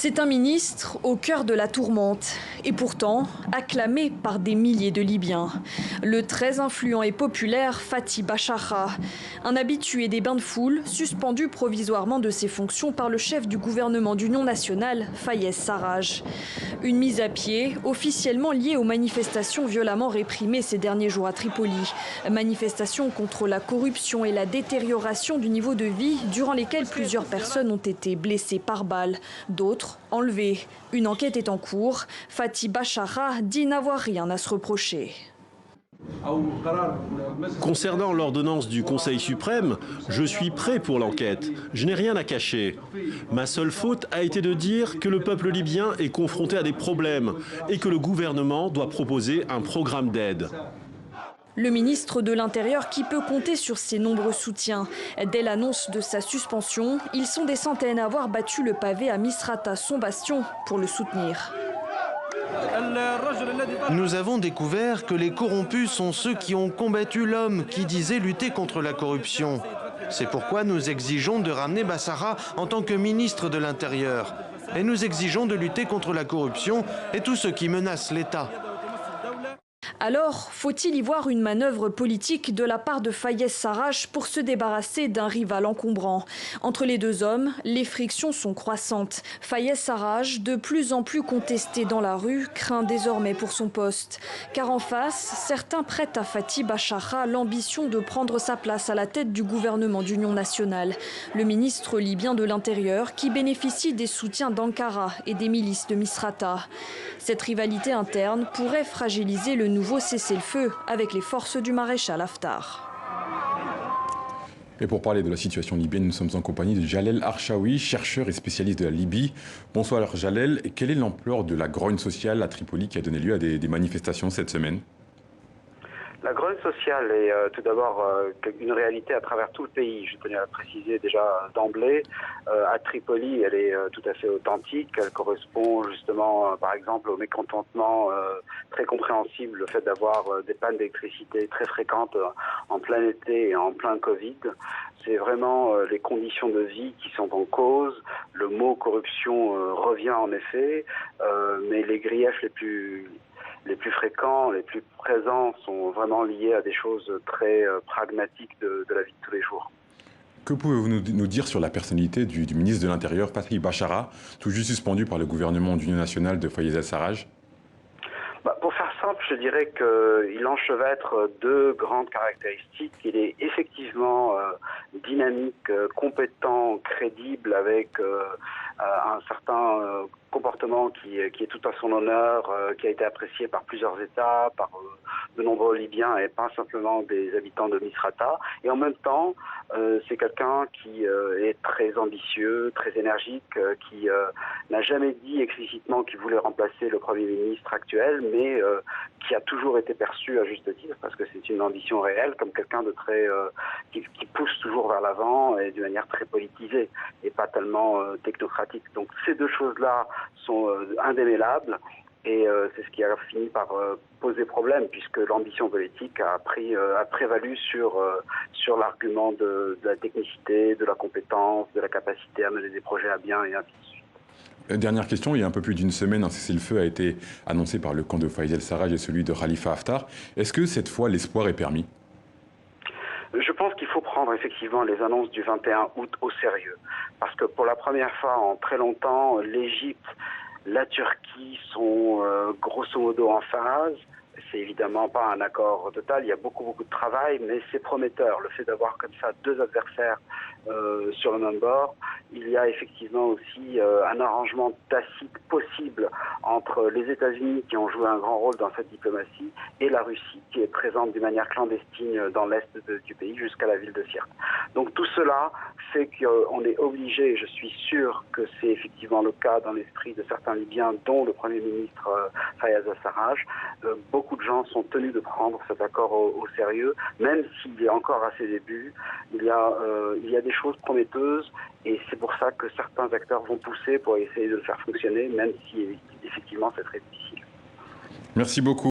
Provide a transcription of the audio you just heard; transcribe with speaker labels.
Speaker 1: C'est un ministre au cœur de la tourmente et pourtant acclamé par des milliers de Libyens. Le très influent et populaire Fathi Bashagha, un habitué des bains de foule, suspendu provisoirement de ses fonctions par le chef du gouvernement d'union nationale, Fayez Sarraj. Une mise à pied officiellement liée aux manifestations violemment réprimées ces derniers jours à Tripoli. Manifestations contre la corruption et la détérioration du niveau de vie durant lesquelles plusieurs personnes ont été blessées par balles, d'autres enlevées. Une enquête est en cours. Fathi Bashagha dit n'avoir rien à se reprocher.
Speaker 2: Concernant l'ordonnance du Conseil suprême, je suis prêt pour l'enquête. Je n'ai rien à cacher. Ma seule faute a été de dire que le peuple libyen est confronté à des problèmes et que le gouvernement doit proposer un programme d'aide.
Speaker 1: Le ministre de l'Intérieur qui peut compter sur ses nombreux soutiens. Dès l'annonce de sa suspension, ils sont des centaines à avoir battu le pavé à Misrata, son bastion, pour le soutenir.
Speaker 3: Nous avons découvert que les corrompus sont ceux qui ont combattu l'homme qui disait lutter contre la corruption. C'est pourquoi nous exigeons de ramener Bashagha en tant que ministre de l'Intérieur. Et nous exigeons de lutter contre la corruption et tout ce qui menace l'État.
Speaker 1: Alors, faut-il y voir une manœuvre politique de la part de Fayez Sarraj pour se débarrasser d'un rival encombrant? Entre les deux hommes, les frictions sont croissantes. Fayez Sarraj, de plus en plus contesté dans la rue, craint désormais pour son poste. Car en face, certains prêtent à Fathi Bashagha l'ambition de prendre sa place à la tête du gouvernement d'union nationale. Le ministre libyen de l'Intérieur qui bénéficie des soutiens d'Ankara et des milices de Misrata. Cette rivalité interne pourrait fragiliser le nouveau cessez-le-feu avec les forces du maréchal Haftar.
Speaker 4: Et pour parler de la situation libyenne, nous sommes en compagnie de Jalel Archaoui, chercheur et spécialiste de la Libye. Bonsoir Jalel, et quelle est l'ampleur de la grogne sociale à Tripoli qui a donné lieu à des manifestations cette semaine?
Speaker 5: La grogne sociale est tout d'abord une réalité à travers tout le pays. Je tenais à le préciser déjà d'emblée. À Tripoli, elle est tout à fait authentique. Elle correspond justement, par exemple, au mécontentement très compréhensible, le fait d'avoir des pannes d'électricité très fréquentes en plein été et en plein Covid. C'est vraiment les conditions de vie qui sont en cause. Le mot corruption revient en effet, mais les griefs les plus fréquents, les plus présents sont vraiment liés à des choses très pragmatiques de la vie de tous les jours.
Speaker 4: Que pouvez-vous nous dire sur la personnalité du ministre de l'Intérieur, Fathi Bashagha, tout juste suspendu par le gouvernement d'union nationale de Fayez Sarraj?
Speaker 5: Pour faire simple, je dirais qu'il enchevêtre deux grandes caractéristiques. Il est effectivement dynamique, compétent, crédible, avec un certain comportement qui est tout à son honneur, qui a été apprécié par plusieurs États, par de nombreux Libyens et pas simplement des habitants de Misrata. Et en même temps, c'est quelqu'un qui est très ambitieux, très énergique, qui n'a jamais dit explicitement qu'il voulait remplacer le Premier ministre actuel, mais qui a toujours été perçu à juste titre, parce que c'est une ambition réelle, comme quelqu'un de très qui pousse toujours vers l'avant et d'une manière très politisée et pas tellement technocratique. Donc ces deux choses-là sont indémêlables. Et c'est ce qui a fini par poser problème, puisque l'ambition politique a prévalu sur l'argument de la technicité, de la compétence, de la capacité à mener des projets à bien et ainsi de suite.
Speaker 4: Dernière question, il y a un peu plus d'une semaine, un cessez-le-feu a été annoncé par le camp de Fayez Sarraj et celui de Khalifa Haftar. Est-ce que cette fois l'espoir est permis?
Speaker 5: Je pense qu'il faut prendre effectivement les annonces du 21 août au sérieux, parce que pour la première fois en très longtemps, l'Égypte, la Turquie sont grosso modo en phase. C'est évidemment pas un accord total, il y a beaucoup de travail, mais c'est prometteur. Le fait d'avoir comme ça deux adversaires sur le même bord, il y a effectivement aussi un arrangement tacite possible entre les États-Unis qui ont joué un grand rôle dans cette diplomatie et la Russie qui est présente d'une manière clandestine dans l'est du pays jusqu'à la ville de Sirte. Donc tout cela fait qu'on est obligé, je suis sûr que c'est effectivement le cas dans l'esprit de certains Libyens, dont le Premier ministre Fayez Sarraj. Beaucoup de gens sont tenus de prendre cet accord au sérieux, même s'il est encore à ses débuts. Il y a des choses prometteuses et c'est pour ça que certains acteurs vont pousser pour essayer de le faire fonctionner, même si effectivement c'est très difficile.
Speaker 4: Merci beaucoup.